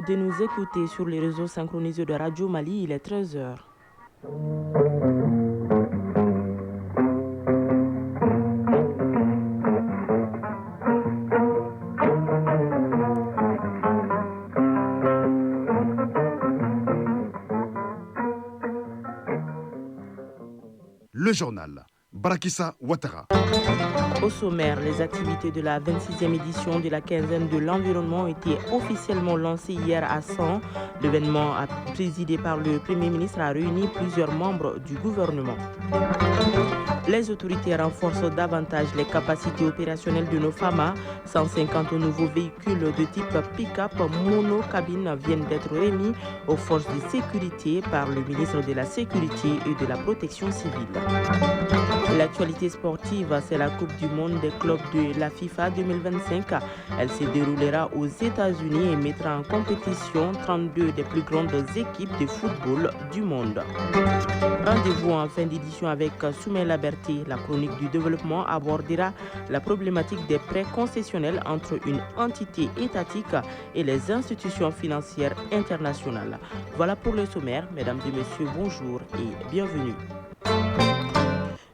de nous écouter sur les réseaux synchronisés de Radio Mali. Il est 13h. Le journal. Barakissa Ouattara. Au sommaire, les activités de la 26e édition de la quinzaine de l'environnement ont été officiellement lancées hier à 100. L'événement, présidé par le Premier ministre, a réuni plusieurs membres du gouvernement. Les autorités renforcent davantage les capacités opérationnelles de nos FAMA. 150 nouveaux véhicules de type pick-up monocabine viennent d'être remis aux forces de sécurité par le ministre de la Sécurité et de la Protection civile. L'actualité sportive, c'est la Coupe du monde des clubs de la FIFA 2025. Elle se déroulera aux États-Unis et mettra en compétition 32 des plus grandes équipes de football du monde. Rendez-vous en fin d'édition avec Soumaïla Berté. La chronique du développement abordera la problématique des prêts concessionnels entre une entité étatique et les institutions financières internationales. Voilà pour le sommaire. Mesdames et messieurs, bonjour et bienvenue.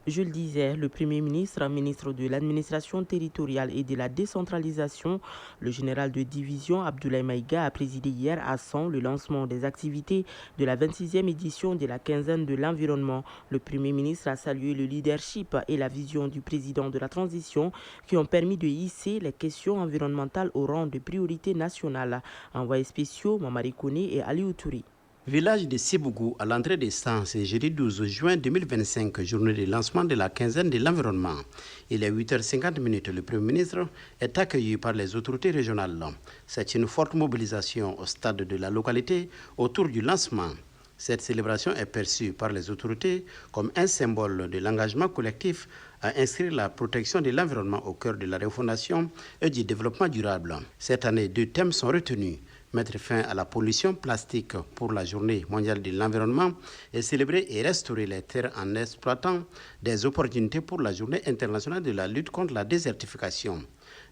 Je le disais, le Premier ministre, ministre de l'Administration territoriale et de la décentralisation, le général de division Abdoulaye Maïga a présidé hier à 100 le lancement des activités de la 26e édition de la quinzaine de l'environnement. Le Premier ministre a salué le leadership et la vision du président de la transition qui ont permis de hisser les questions environnementales au rang de priorité nationale. Envoyés spéciaux, Mamari Kone et Ali Outouri. Village de Sibougou, à l'entrée des Sangs, c'est jeudi 12 juin 2025, journée de lancement de la quinzaine de l'environnement. Il est 8h50, le Premier ministre est accueilli par les autorités régionales. C'est une forte mobilisation au stade de la localité autour du lancement. Cette célébration est perçue par les autorités comme un symbole de l'engagement collectif à inscrire la protection de l'environnement au cœur de la refondation et du développement durable. Cette année, 2 thèmes sont retenus. Mettre fin à la pollution plastique pour la journée mondiale de l'environnement et célébrer et restaurer les terres en exploitant des opportunités pour la journée internationale de la lutte contre la désertification.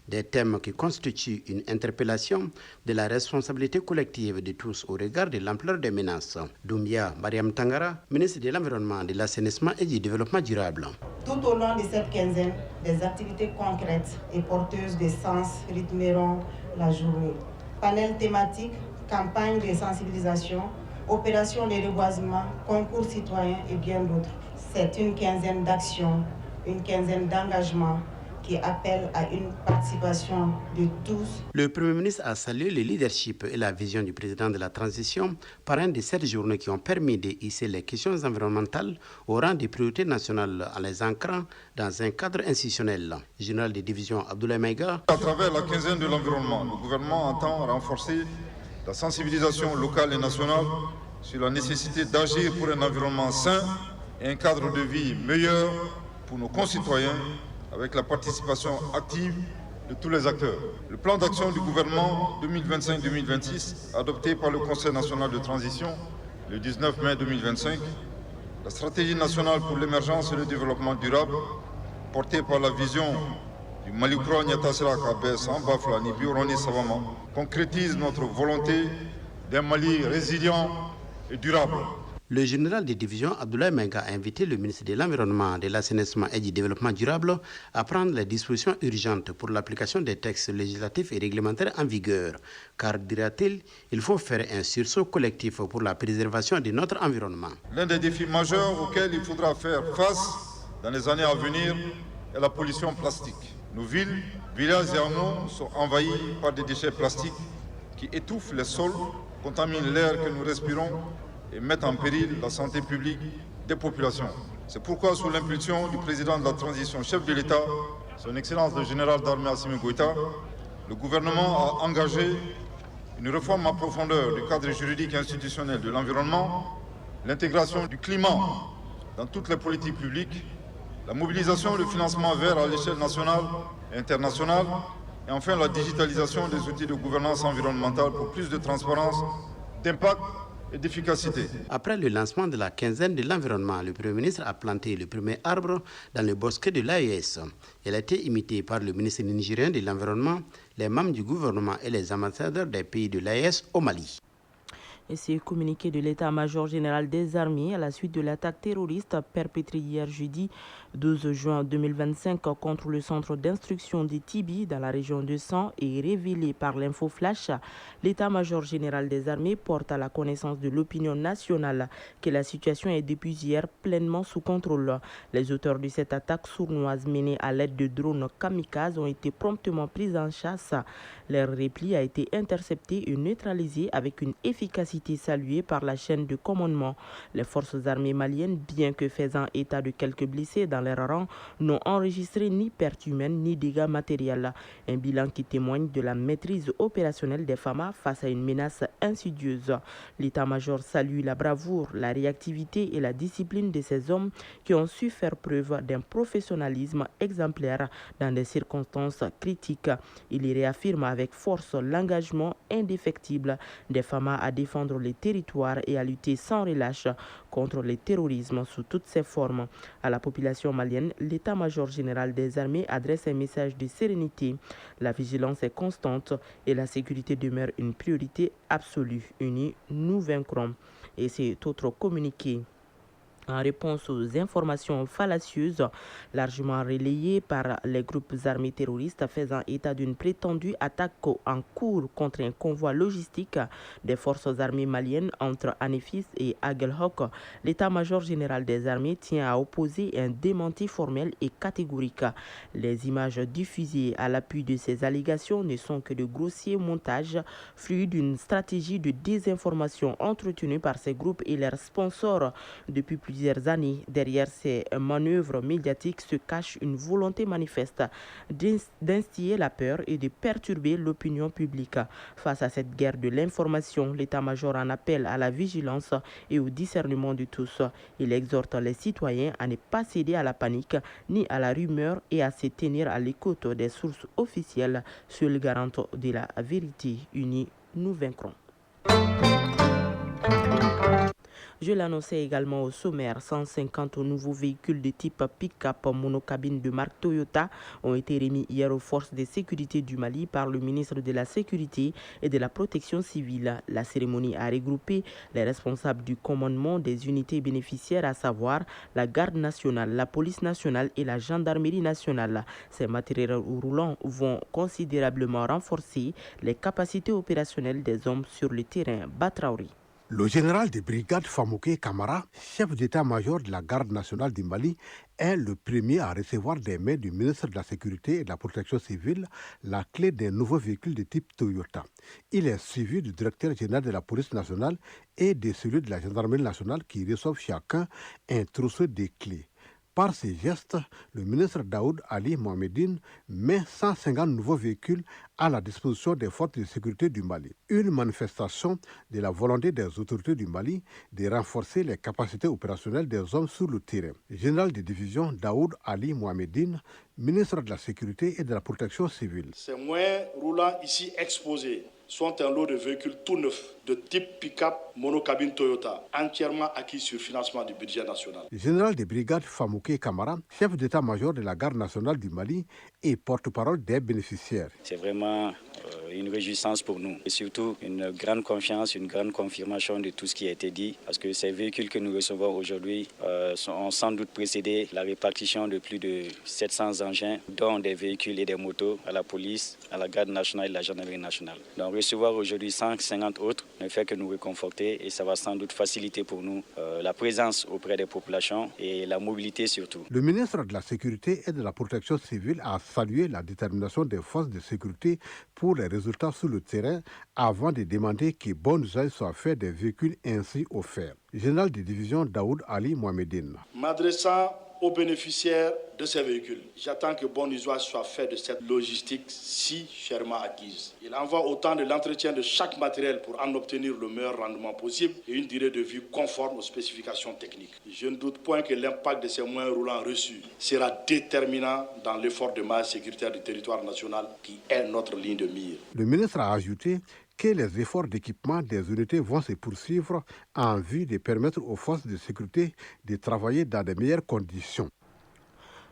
Des thèmes qui constituent une interpellation de la responsabilité collective de tous au regard de l'ampleur des menaces. Doumbia Mariam Tangara, ministre de l'Environnement, de l'Assainissement et du Développement durable. Tout au long de cette quinzaine, des activités concrètes et porteuses de sens rythmeront la journée. Panel thématique, campagne de sensibilisation, opération de reboisement, concours citoyens et bien d'autres. C'est une quinzaine d'actions, une quinzaine d'engagements qui appelle à une participation de tous. Le Premier ministre a salué le leadership et la vision du président de la transition, parrain de cette journée qui ont permis de hisser les questions environnementales au rang des priorités nationales en les ancrant dans un cadre institutionnel. Général de division Abdoulaye Maïga. À travers la quinzaine de l'environnement, le gouvernement entend renforcer la sensibilisation locale et nationale sur la nécessité d'agir pour un environnement sain et un cadre de vie meilleur pour nos concitoyens, avec la participation active de tous les acteurs. Le plan d'action du gouvernement 2025-2026, adopté par le Conseil national de transition le 19 mai 2025, la stratégie nationale pour l'émergence et le développement durable, portée par la vision du Malikro Nyatasrak Abes Ambaflani Bioroni Savama, concrétise notre volonté d'un Mali résilient et durable. Le général de division Abdoulaye Maïga a invité le ministre de l'Environnement, de l'Assainissement et du Développement durable à prendre les dispositions urgentes pour l'application des textes législatifs et réglementaires en vigueur. Car, dira-t-il, il faut faire un sursaut collectif pour la préservation de notre environnement. L'un des défis majeurs auxquels il faudra faire face dans les années à venir est la pollution plastique. Nos villes, villages et hameaux sont envahis par des déchets plastiques qui étouffent les sols, contaminent l'air que nous respirons et mettent en péril la santé publique des populations. C'est pourquoi, sous l'impulsion du président de la transition, chef de l'État, son Excellence le général d'armée Assimi Goïta, le gouvernement a engagé une réforme en profondeur du cadre juridique et institutionnel de l'environnement, l'intégration du climat dans toutes les politiques publiques, la mobilisation et le financement vert à l'échelle nationale et internationale, et enfin la digitalisation des outils de gouvernance environnementale pour plus de transparence, d'impact et d'efficacité. Après le lancement de la quinzaine de l'environnement, le Premier ministre a planté le premier arbre dans le bosquet de l'AES. Il a été imité par le ministre nigérien de l'Environnement, les membres du gouvernement et les ambassadeurs des pays de l'AES au Mali. Et c'est communiqué de l'état-major général des armées à la suite de l'attaque terroriste perpétrée hier jeudi 12 juin 2025 contre le centre d'instruction de Tibi dans la région de San et révélé par l'info flash. L'état-major général des armées porte à la connaissance de l'opinion nationale que la situation est depuis hier pleinement sous contrôle. Les auteurs de cette attaque sournoise menée à l'aide de drones kamikazes ont été promptement pris en chasse. Leur repli a été intercepté et neutralisé avec une efficacité saluée par la chaîne de commandement. Les forces armées maliennes, bien que faisant état de quelques blessés dans leur rang, n'ont enregistré ni pertes humaines ni dégâts matériels. Un bilan qui témoigne de la maîtrise opérationnelle des FAMA face à une menace insidieuse. L'état-major salue la bravoure, la réactivité et la discipline de ces hommes qui ont su faire preuve d'un professionnalisme exemplaire dans des circonstances critiques. Il y réaffirme avec force l'engagement indéfectible des FAMA à défendre les territoires et à lutter sans relâche contre le terrorisme sous toutes ses formes. À la population malienne, l'état-major général des armées adresse un message de sérénité. La vigilance est constante et la sécurité demeure une priorité absolue. Unis, nous vaincrons. Et c'est autre communiqué. En réponse aux informations fallacieuses largement relayées par les groupes armés terroristes faisant état d'une prétendue attaque en cours contre un convoi logistique des forces armées maliennes entre Anefis et Aguelhok, l'état-major général des armées tient à opposer un démenti formel et catégorique. Les images diffusées à l'appui de ces allégations ne sont que de grossiers montages fruits d'une stratégie de désinformation entretenue par ces groupes et leurs sponsors depuis plusieurs années. Derrière ces manœuvres médiatiques se cache une volonté manifeste d'instiller la peur et de perturber l'opinion publique. Face à cette guerre de l'information, l'état-major en appelle à la vigilance et au discernement de tous. Il exhorte les citoyens à ne pas céder à la panique ni à la rumeur et à se tenir à l'écoute des sources officielles, seules garantes de la vérité. Unis, nous vaincrons. Je l'annonçais également au sommaire, 150 nouveaux véhicules de type pick-up monocabine de marque Toyota ont été remis hier aux forces de sécurité du Mali par le ministre de la Sécurité et de la Protection civile. La cérémonie a regroupé les responsables du commandement des unités bénéficiaires, à savoir la Garde nationale, la Police nationale et la Gendarmerie nationale. Ces matériels roulants vont considérablement renforcer les capacités opérationnelles des hommes sur le terrain. Batraouri. Le général de brigade Famouké Kamara, chef d'état-major de la Garde nationale du Mali, est le premier à recevoir des mains du ministre de la Sécurité et de la Protection civile la clé d'un nouveau véhicule de type Toyota. Il est suivi du directeur général de la Police nationale et de celui de la Gendarmerie nationale qui reçoivent chacun un trousseau de clés. Par ces gestes, le ministre Daoud Ali Mohamedine met 150 nouveaux véhicules à la disposition des forces de sécurité du Mali. Une manifestation de la volonté des autorités du Mali de renforcer les capacités opérationnelles des hommes sur le terrain. Général de division Daoud Ali Mohamedine, ministre de la Sécurité et de la Protection civile. Ces moyens roulants ici exposés sont un lot de véhicules tout neufs de type pick-up monocabine Toyota, entièrement acquis sur financement du budget national. Le général de brigade Famouké Kamara, chef d'état-major de la Garde nationale du Mali et porte-parole des bénéficiaires. C'est vraiment une réjouissance pour nous et surtout une grande confiance, une grande confirmation de tout ce qui a été dit parce que ces véhicules que nous recevons aujourd'hui ont sans doute précédé la répartition de plus de 700 engins, dont des véhicules et des motos à la police, à la Garde nationale et la Gendarmerie nationale. Donc recevoir aujourd'hui 150 autres ne fait que nous réconforter et ça va sans doute faciliter pour nous la présence auprès des populations et la mobilité surtout. Le ministre de la Sécurité et de la Protection civile a salué la détermination des forces de sécurité pour les résultats sur le terrain avant de demander que bon usage soit fait des véhicules ainsi offerts. Général de division Daoud Ali Mohamedine. M'adressant aux bénéficiaires de ces véhicules, j'attends que bon usage soit fait de cette logistique si chèrement acquise. Il en va autant de l'entretien de chaque matériel pour en obtenir le meilleur rendement possible et une durée de vie conforme aux spécifications techniques. Je ne doute point que l'impact de ces moyens roulants reçus sera déterminant dans l'effort de masse sécuritaire du territoire national qui est notre ligne de mire. Le ministre a ajouté que les efforts d'équipement des unités vont se poursuivre en vue de permettre aux forces de sécurité de travailler dans de meilleures conditions.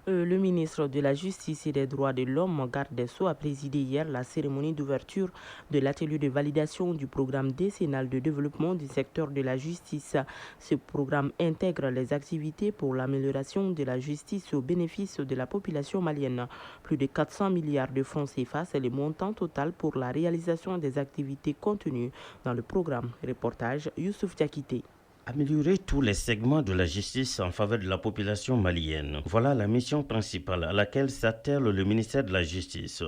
Le ministre de la Justice et des Droits de l'Homme, Garde des Sceaux, a présidé hier la cérémonie d'ouverture de l'atelier de validation du programme décennal de développement du secteur de la justice. Ce programme intègre les activités pour l'amélioration de la justice au bénéfice de la population malienne. Plus de 400 milliards de francs CFA, c'est le montant total pour la réalisation des activités contenues dans le programme. Reportage Youssouf Diakité. Améliorer tous les segments de la justice en faveur de la population malienne. Voilà la mission principale à laquelle s'attelle le ministère de la Justice,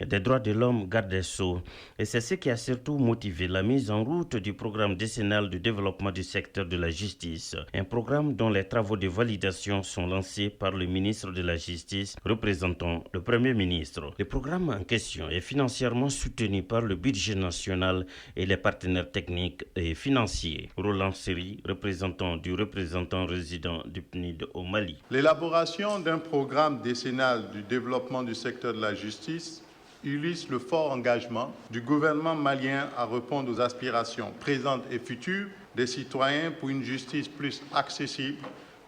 des Droits de l'Homme, Garde des Sceaux. Et c'est ce qui a surtout motivé la mise en route du programme décennal de développement du secteur de la justice. Un programme dont les travaux de validation sont lancés par le ministre de la Justice, représentant le Premier ministre. Le programme en question est financièrement soutenu par le budget national et les partenaires techniques et financiers. Roland Seri, représentant résident du PNID au Mali. L'élaboration d'un programme décennal du développement du secteur de la justice illustre le fort engagement du gouvernement malien à répondre aux aspirations présentes et futures des citoyens pour une justice plus accessible,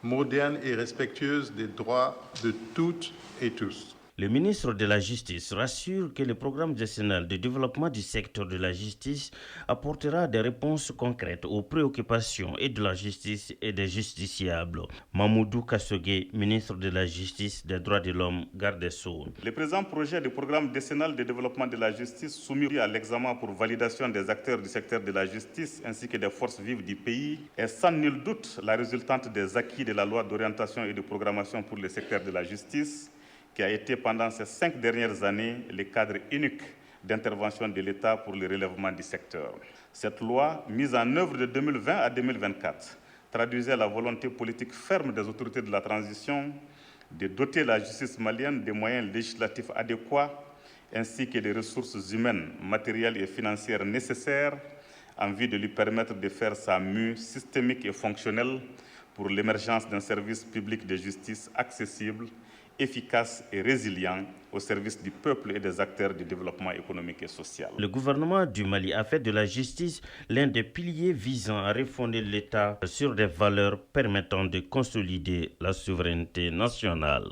moderne et respectueuse des droits de toutes et tous. Le ministre de la Justice rassure que le programme décennal de développement du secteur de la justice apportera des réponses concrètes aux préoccupations et de la justice et des justiciables. Mamoudou Kassogué, ministre de la Justice, des Droits de l'Homme, Garde des Sceaux. Le présent projet de programme décennal de développement de la justice soumis à l'examen pour validation des acteurs du secteur de la justice ainsi que des forces vives du pays est sans nul doute la résultante des acquis de la loi d'orientation et de programmation pour le secteur de la justice, qui a été pendant ces 5 dernières années le cadre unique d'intervention de l'État pour le relèvement du secteur. Cette loi, mise en œuvre de 2020 à 2024, traduisait la volonté politique ferme des autorités de la transition de doter la justice malienne des moyens législatifs adéquats ainsi que des ressources humaines, matérielles et financières nécessaires en vue de lui permettre de faire sa mue systémique et fonctionnelle pour l'émergence d'un service public de justice accessible, efficace et résilient au service du peuple et des acteurs du développement économique et social. Le gouvernement du Mali a fait de la justice l'un des piliers visant à refonder l'État sur des valeurs permettant de consolider la souveraineté nationale.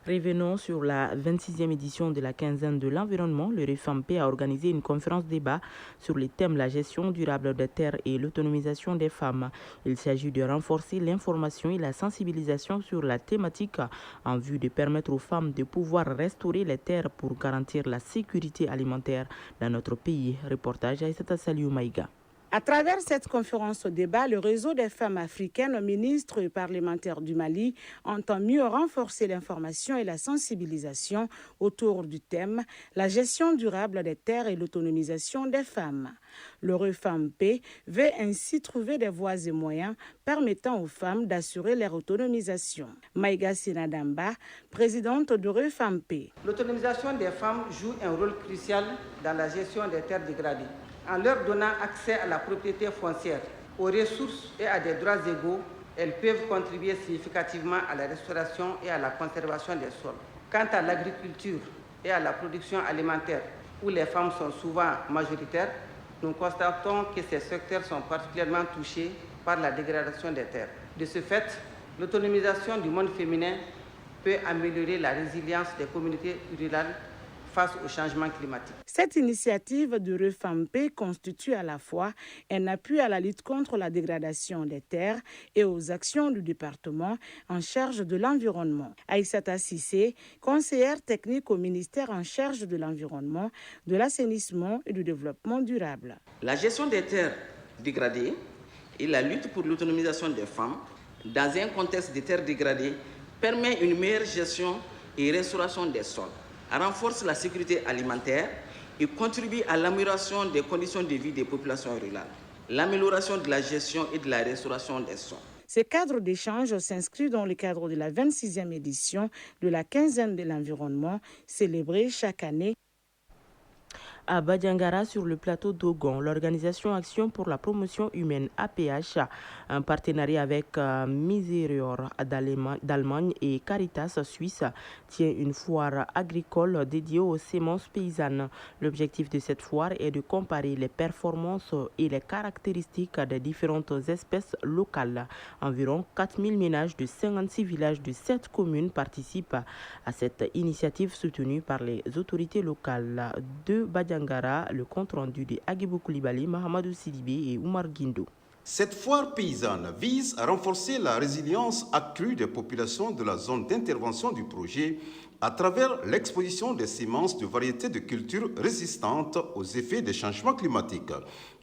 Revenons sur la 26e édition de la quinzaine de l'environnement. Le REFAMP a organisé une conférence débat sur les thèmes la gestion durable des terres et l'autonomisation des femmes. Il s'agit de renforcer l'information et la sensibilisation sur la thématique en vue de permettre aux femmes de pouvoir restaurer les terres pour garantir la sécurité alimentaire dans notre pays. Reportage Aïssata Saliou Maïga. À travers cette conférence débat, le réseau des femmes africaines, ministres et parlementaires du Mali, entend mieux renforcer l'information et la sensibilisation autour du thème la gestion durable des terres et l'autonomisation des femmes. Le REFAMP veut ainsi trouver des voies et moyens permettant aux femmes d'assurer leur autonomisation. Maïga Sinadamba, présidente de REFAMP. L'autonomisation des femmes joue un rôle crucial dans la gestion des terres dégradées. En leur donnant accès à la propriété foncière, aux ressources et à des droits égaux, elles peuvent contribuer significativement à la restauration et à la conservation des sols. Quant à l'agriculture et à la production alimentaire, où les femmes sont souvent majoritaires, nous constatons que ces secteurs sont particulièrement touchés par la dégradation des terres. De ce fait, l'autonomisation du monde féminin peut améliorer la résilience des communautés rurales face au changement climatique. Cette initiative du REFAMP constitue à la fois un appui à la lutte contre la dégradation des terres et aux actions du département en charge de l'environnement. Aïssata Sissé, conseillère technique au ministère en charge de l'environnement, de l'assainissement et du développement durable. La gestion des terres dégradées et la lutte pour l'autonomisation des femmes dans un contexte de terres dégradées permet une meilleure gestion et restauration des sols, renforce la sécurité alimentaire et contribue à l'amélioration des conditions de vie des populations rurales, l'amélioration de la gestion et de la restauration des sols. Ce cadre d'échange s'inscrit dans le cadre de la 26e édition de la quinzaine de l'environnement, célébrée chaque année. À Badiangara, sur le plateau d'Ogon, l'organisation Action pour la promotion humaine APH, un partenariat avec Miserior d'Allemagne et Caritas Suisse, tient une foire agricole dédiée aux semences paysannes. L'objectif de cette foire est de comparer les performances et les caractéristiques des différentes espèces locales. Environ 4000 ménages de 56 villages de 7 communes participent à cette initiative soutenue par les autorités locales de Badiangara. Le compte rendu de Agibou Koulibaly, Mahamadou Sidibé et Oumar Guindo. Cette foire paysanne vise à renforcer la résilience accrue des populations de la zone d'intervention du projet à travers l'exposition des semences de variétés de cultures résistantes aux effets des changements climatiques.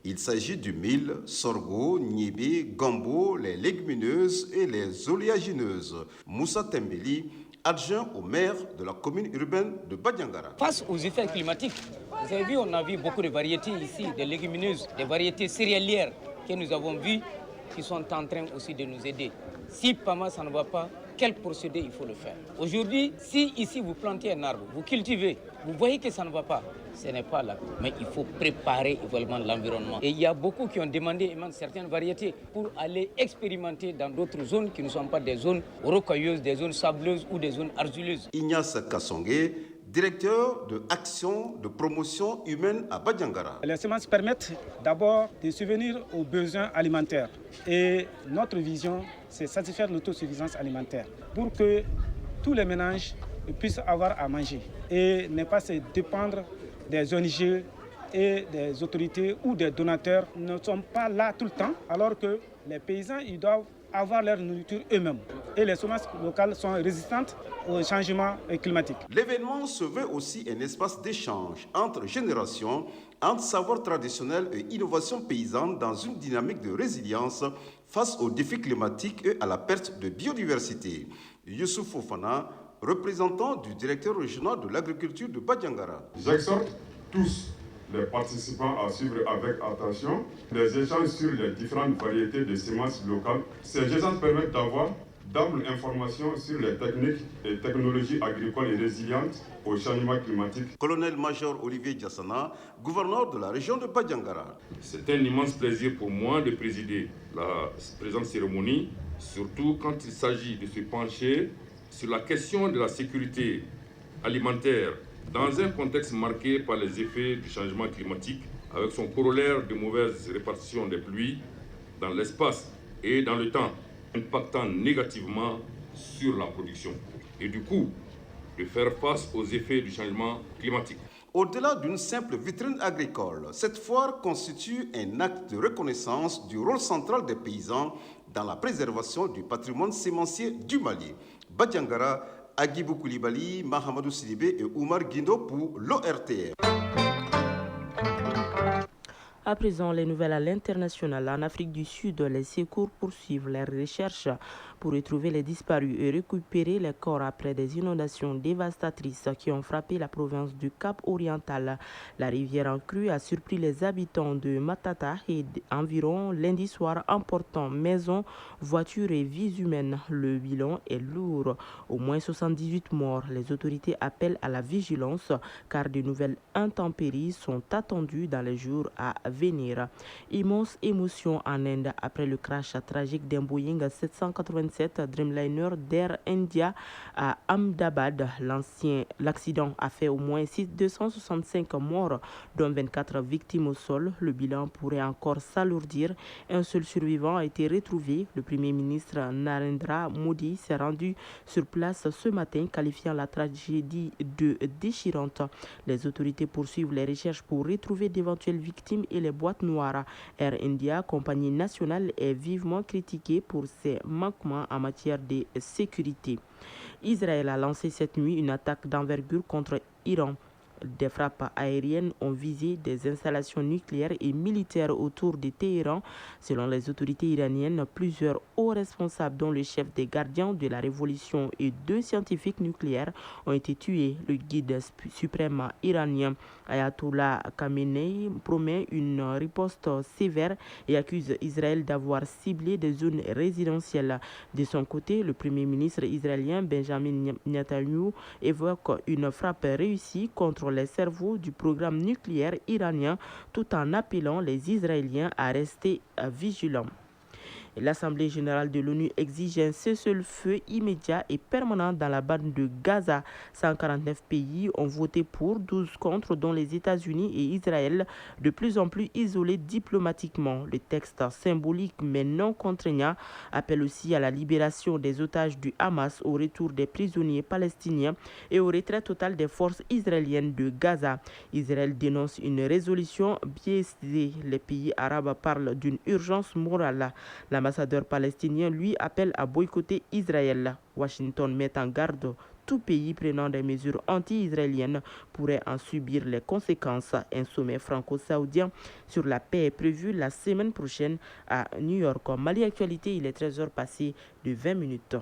Il s'agit du mil, sorgho, niébé, gombo, les légumineuses et les oléagineuses. Moussa Tembeli, adjoint au maire de la commune urbaine de Badiangara. Face aux effets climatiques, vous avez vu, on a vu beaucoup de variétés ici, des légumineuses, des variétés céréalières que nous avons vues qui sont en train aussi de nous aider. Si PAMA ça ne va pas, quel procédé il faut le faire? Aujourd'hui, si ici vous plantez un arbre, vous cultivez, vous voyez que ça ne va pas, ce n'est pas là. Mais il faut préparer également l'environnement. Et il y a beaucoup qui ont demandé certaines variétés pour aller expérimenter dans d'autres zones qui ne sont pas des zones rocailleuses, des zones sableuses ou des zones argileuses. Ignace Kassongue, directeur de Action de promotion humaine à Badiangara. Les semences permettent d'abord de subvenir aux besoins alimentaires. Et notre vision, c'est satisfaire l'autosuffisance alimentaire pour que tous les ménages puissent avoir à manger et ne pas se dépendre des ONG et des autorités ou des donateurs ne sont pas là tout le temps, alors que les paysans ils doivent avoir leur nourriture eux-mêmes. Et les semences locales sont résistantes au changement climatique. L'événement se veut aussi un espace d'échange entre générations, entre savoir traditionnel et innovation paysanne dans une dynamique de résilience face aux défis climatiques et à la perte de biodiversité. Youssouf Fofana, représentant du directeur régional de l'agriculture de Badiangara. J'exhorte tous les participants à suivre avec attention les échanges sur les différentes variétés de semences locales. Ces échanges permettent d'avoir d'amples informations sur les techniques et technologies agricoles et résilientes au changement climatique. Colonel-major Olivier Diassana, gouverneur de la région de Badiangara. C'est un immense plaisir pour moi de présider la présente cérémonie, surtout quand il s'agit de se pencher sur la question de la sécurité alimentaire dans un contexte marqué par les effets du changement climatique, avec son corollaire de mauvaise répartition des pluies dans l'espace et dans le temps, impactant négativement sur la production et du coup de faire face aux effets du changement climatique. Au-delà d'une simple vitrine agricole, cette foire constitue un acte de reconnaissance du rôle central des paysans dans la préservation du patrimoine sémencier du Mali. Badiangara, Agibou Koulibaly, Mahamadou Sidibé et Oumar Guindo pour l'ORTR. À présent, les nouvelles à l'international. En Afrique du Sud, les secours poursuivent leurs recherches pour retrouver les disparus et récupérer les corps après des inondations dévastatrices qui ont frappé la province du Cap-Oriental. La rivière en crue a surpris les habitants de Matata et environ lundi soir, emportant maisons, voitures et vies humaines. Le bilan est lourd. Au moins 78 morts. Les autorités appellent à la vigilance car de nouvelles intempéries sont attendues dans les jours à venir. Immense émotion en Inde après le crash tragique d'un Boeing 787 Dreamliner d'Air India à Ahmedabad. L'accident a fait au moins 265 morts, dont 24 victimes au sol. Le bilan pourrait encore s'alourdir. Un seul survivant a été retrouvé. Le Premier ministre Narendra Modi s'est rendu sur place ce matin, qualifiant la tragédie de déchirante. Les autorités poursuivent les recherches pour retrouver d'éventuelles victimes et les boîtes noires. Air India, compagnie nationale, est vivement critiquée pour ses manquements en matière de sécurité. Israël a lancé cette nuit une attaque d'envergure contre Iran. Des frappes aériennes ont visé des installations nucléaires et militaires autour de Téhéran. Selon les autorités iraniennes, plusieurs hauts responsables, dont le chef des gardiens de la révolution et 2 scientifiques nucléaires, ont été tués. Le guide suprême iranien Ayatollah Khamenei promet une riposte sévère et accuse Israël d'avoir ciblé des zones résidentielles. De son côté, le premier ministre israélien Benjamin Netanyahu évoque une frappe réussie contre contre les cerveaux du programme nucléaire iranien, tout en appelant les Israéliens à rester vigilants. L'Assemblée générale de l'ONU exige un cessez-le-feu immédiat et permanent dans la bande de Gaza. 149 pays ont voté pour, 12 contre, dont les États-Unis et Israël, de plus en plus isolés diplomatiquement. Le texte symbolique mais non contraignant appelle aussi à la libération des otages du Hamas, au retour des prisonniers palestiniens et au retrait total des forces israéliennes de Gaza. Israël dénonce une résolution biaisée. Les pays arabes parlent d'une urgence morale. L'ambassadeur palestinien, lui, appelle à boycotter Israël. Washington met en garde tout pays prenant des mesures anti-israéliennes pourrait en subir les conséquences. Un sommet franco-saoudien sur la paix est prévu la semaine prochaine à New York. Mali Actualité, il est 13h passé de 20 minutes.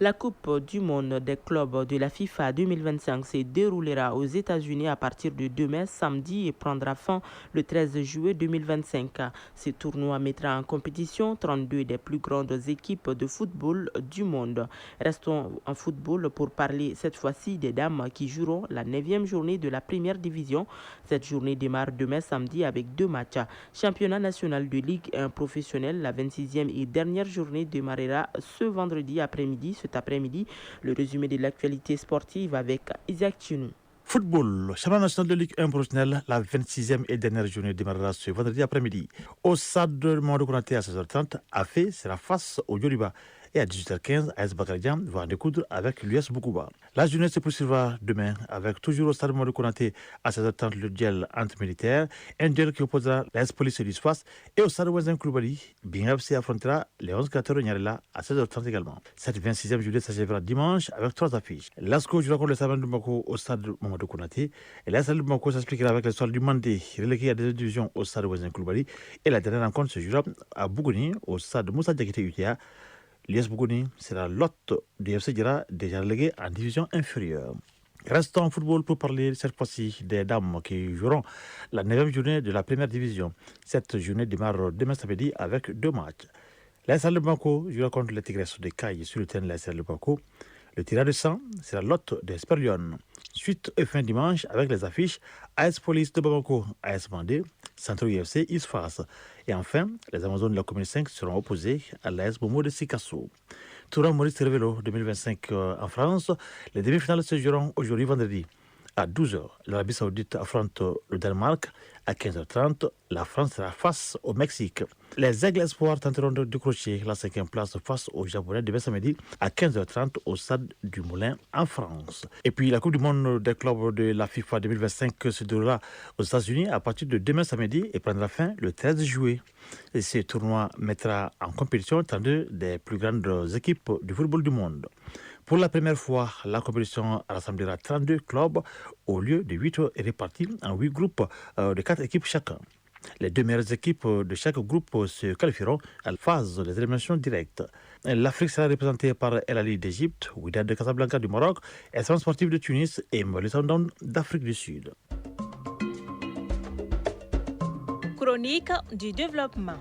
La Coupe du monde des clubs de la FIFA 2025 se déroulera aux États-Unis à partir de demain samedi et prendra fin le 13 juillet 2025. Ce tournoi mettra en compétition 32 des plus grandes équipes de football du monde. Restons en football pour parler cette fois-ci des dames qui joueront la 9e journée de la première division. Cette journée démarre demain samedi avec 2 matchs. Championnat national de Ligue 1 professionnel, la 26e et dernière journée démarrera ce vendredi après-midi. Cet après-midi, le résumé de l'actualité sportive avec Isaac Chinou. Football, championnat national de Ligue 1 professionnel, la 26e et dernière journée démarrera ce vendredi après-midi. Au stade de Mamadou Konaté à 16h30, AFE sera face au Yoriba. Et à 18h15, AS Bakaridian va en découdre avec l'US Boukouba. La journée se poursuivra demain avec toujours au stade Mamadou Konaté à 16h30 le duel entre militaires, un duel qui opposera l'AS Police du Sfax et au stade Ouazin Koulibaly. Bien FC affrontera les 11 créateurs de Nyarela à 16h30 également. Cette 26e journée s'achèvera dimanche avec 3 affiches. L'ASCO jouera contre le Stade de Bamako au stade Mamadou Konaté et l'AS de Bamako s'expliquera avec l'histoire du Mandé relégué à 2 divisions au stade Ouazin Koulibaly et la dernière rencontre se jouera à Bougouni au stade Moussa Diakité UTA. L'US Bougouni sera l'hôte du FC Djira, déjà relégué en division inférieure. Restons en football pour parler cette fois-ci des dames qui joueront la 9e journée de la première division. Cette journée démarre demain samedi avec 2 matchs. L'ASL de Bamako jouera contre les Tigresses de Caille sur le terrain de l'ASL de Bamako. Le tirage de sang sera l'hôte de Sperlion. Suite et fin dimanche avec les affiches AS Police de Bamako, AS Mandé, Centre UFC, Isfas. Et enfin, les Amazones de la commune 5 seront opposés à l'AS Momo de Sikasso. Tournoi Maurice Révélo 2025 en France. Les demi-finales se joueront aujourd'hui vendredi. À 12h, l'Arabie Saoudite affronte le Danemark. À 15h30, la France sera face au Mexique. Les Aigles Espoirs tenteront de décrocher la 5e place face aux Japonais demain samedi à 15h30 au stade du Moulin en France. Et puis la Coupe du monde des clubs de la FIFA 2025 se déroulera aux États-Unis à partir de demain samedi et prendra fin le 13 juillet. Et ce tournoi mettra en compétition 32 des plus grandes équipes du football du monde. Pour la première fois, la compétition rassemblera 32 clubs au lieu de 8 répartis en 8 groupes de 4 équipes chacun. Les 2 meilleures équipes de chaque groupe se qualifieront à la phase des éliminations directes. L'Afrique sera représentée par El Ali d'Égypte, Wydad de Casablanca du Maroc, Espérance Sportive de Tunis et Mollet Sundowns d'Afrique du Sud. Chronique du développement.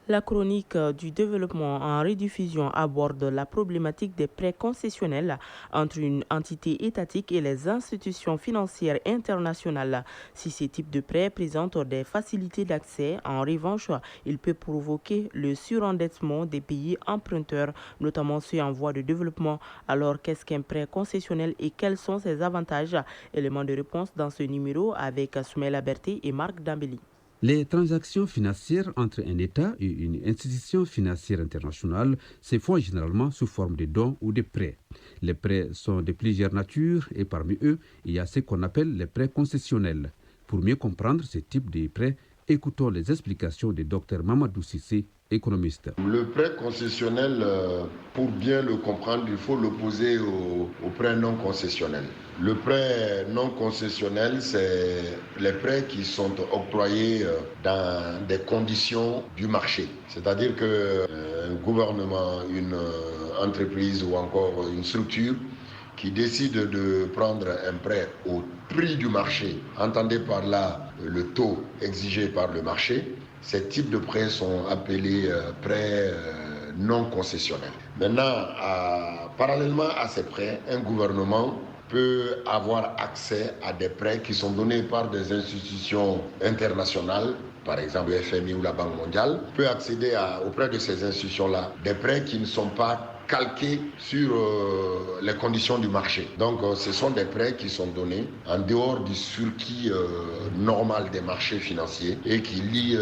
La chronique du développement en rediffusion aborde la problématique des prêts concessionnels entre une entité étatique et les institutions financières internationales. Si ce type de prêt présente des facilités d'accès, en revanche, il peut provoquer le surendettement des pays emprunteurs, notamment ceux en voie de développement. Alors, qu'est-ce qu'un prêt concessionnel et quels sont ses avantages? Éléments de réponse dans ce numéro avec Soumaïla Berté et Marc Dambeli. Les transactions financières entre un État et une institution financière internationale se font généralement sous forme de dons ou de prêts. Les prêts sont de plusieurs natures et parmi eux, il y a ce qu'on appelle les prêts concessionnels. Pour mieux comprendre ce type de prêts, écoutons les explications du Dr Mamadou Cissé, économiste. Le prêt concessionnel, pour bien le comprendre, il faut l'opposer au prêt non concessionnel. Le prêt non concessionnel, c'est les prêts qui sont octroyés dans des conditions du marché. C'est-à-dire qu'un gouvernement, une entreprise ou encore une structure qui décide de prendre un prêt au prix du marché, entendez par là le taux exigé par le marché. Ces types de prêts sont appelés prêts non concessionnels. Maintenant, parallèlement à ces prêts, un gouvernement peut avoir accès à des prêts qui sont donnés par des institutions internationales, par exemple le FMI ou la Banque mondiale, peut accéder auprès de ces institutions-là des prêts qui ne sont pas calqués sur les conditions du marché. Donc ce sont des prêts qui sont donnés en dehors du circuit normal des marchés financiers et qui lient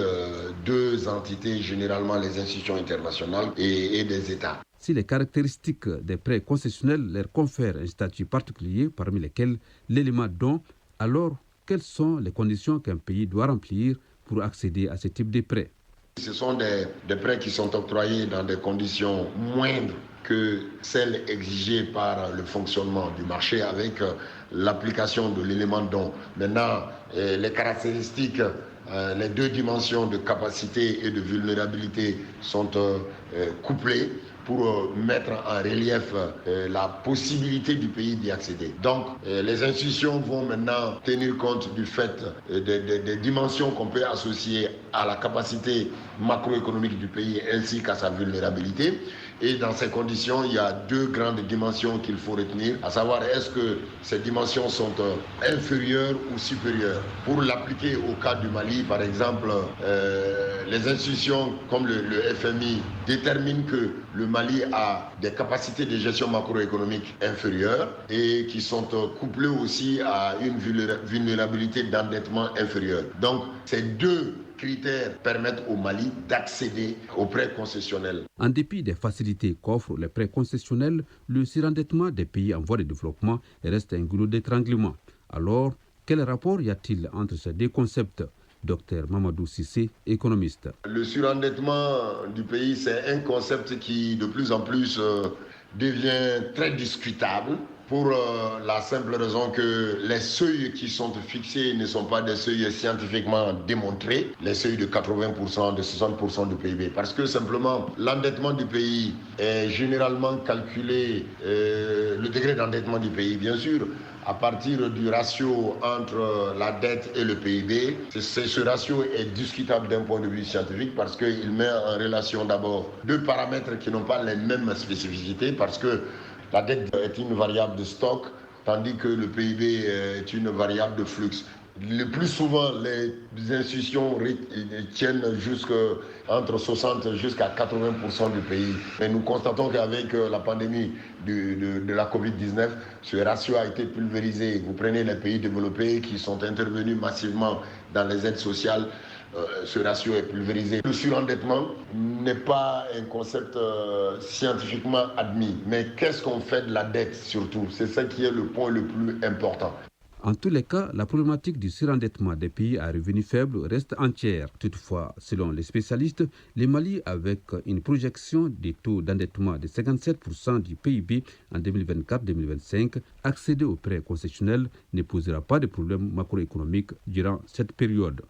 deux entités, généralement les institutions internationales et des États. Si les caractéristiques des prêts concessionnels leur confèrent un statut particulier, parmi lesquels l'élément don, alors quelles sont les conditions qu'un pays doit remplir pour accéder à ce type de prêts? Ce sont des prêts qui sont octroyés dans des conditions moindres que celles exigées par le fonctionnement du marché avec l'application de l'élément don. Maintenant, les caractéristiques, les deux dimensions de capacité et de vulnérabilité sont couplées pour mettre en relief la possibilité du pays d'y accéder. Donc, les institutions vont maintenant tenir compte du fait des dimensions qu'on peut associer à la capacité macroéconomique du pays ainsi qu'à sa vulnérabilité. Et dans ces conditions, il y a deux grandes dimensions qu'il faut retenir, à savoir est-ce que ces dimensions sont inférieures ou supérieures. Pour l'appliquer au cas du Mali, par exemple, les institutions comme le FMI déterminent que le Mali a des capacités de gestion macroéconomique inférieures et qui sont couplées aussi à une vulnérabilité d'endettement inférieure. Donc, ces deux critères permettent au Mali d'accéder aux prêts concessionnels. En dépit des facilités qu'offrent les prêts concessionnels, le surendettement des pays en voie de développement reste un goulot d'étranglement. Alors, quel rapport y a-t-il entre ces deux concepts? Dr Mamadou Cissé, économiste. Le surendettement du pays, c'est un concept qui de plus en plus devient très discutable pour la simple raison que les seuils qui sont fixés ne sont pas des seuils scientifiquement démontrés, les seuils de 80%, de 60% du PIB. Parce que simplement, l'endettement du pays est généralement calculé, le degré d'endettement du pays, bien sûr, à partir du ratio entre la dette et le PIB. Ce ratio est discutable d'un point de vue scientifique parce qu'il met en relation d'abord deux paramètres qui n'ont pas les mêmes spécificités, parce que la dette est une variable de stock, tandis que le PIB est une variable de flux. Le plus souvent, les institutions tiennent entre 60 jusqu'à 80% du pays. Mais nous constatons qu'avec la pandémie de la Covid-19, ce ratio a été pulvérisé. Vous prenez les pays développés qui sont intervenus massivement dans les aides sociales, ce ratio est pulvérisé. Le surendettement n'est pas un concept scientifiquement admis. Mais qu'est-ce qu'on fait de la dette surtout? C'est ça qui est le point le plus important. En tous les cas, la problématique du surendettement des pays à revenus faibles reste entière. Toutefois, selon les spécialistes, le Mali, avec une projection des taux d'endettement de 57% du PIB en 2024-2025, accéder aux prêts concessionnels ne posera pas de problème macroéconomique durant cette période.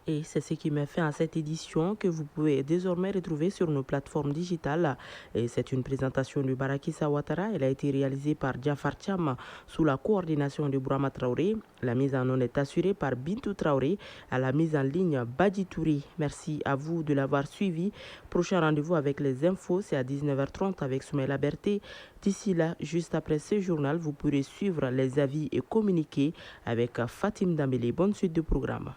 Et c'est ce qui met fin à cette édition que vous pouvez désormais retrouver sur nos plateformes digitales. Et c'est une présentation de Barakissa Ouattara. Elle a été réalisée par Diafar Cham sous la coordination de Bourama Traoré. La mise en onde est assurée par Bintou Traoré. À la mise en ligne, Badi Touré. Merci à vous de l'avoir suivi. Prochain rendez-vous avec les infos, c'est à 19h30 avec Soumaïla Berté. D'ici là, juste après ce journal, vous pourrez suivre les avis et communiquer avec Fatim Dambélé. Bonne suite de programme.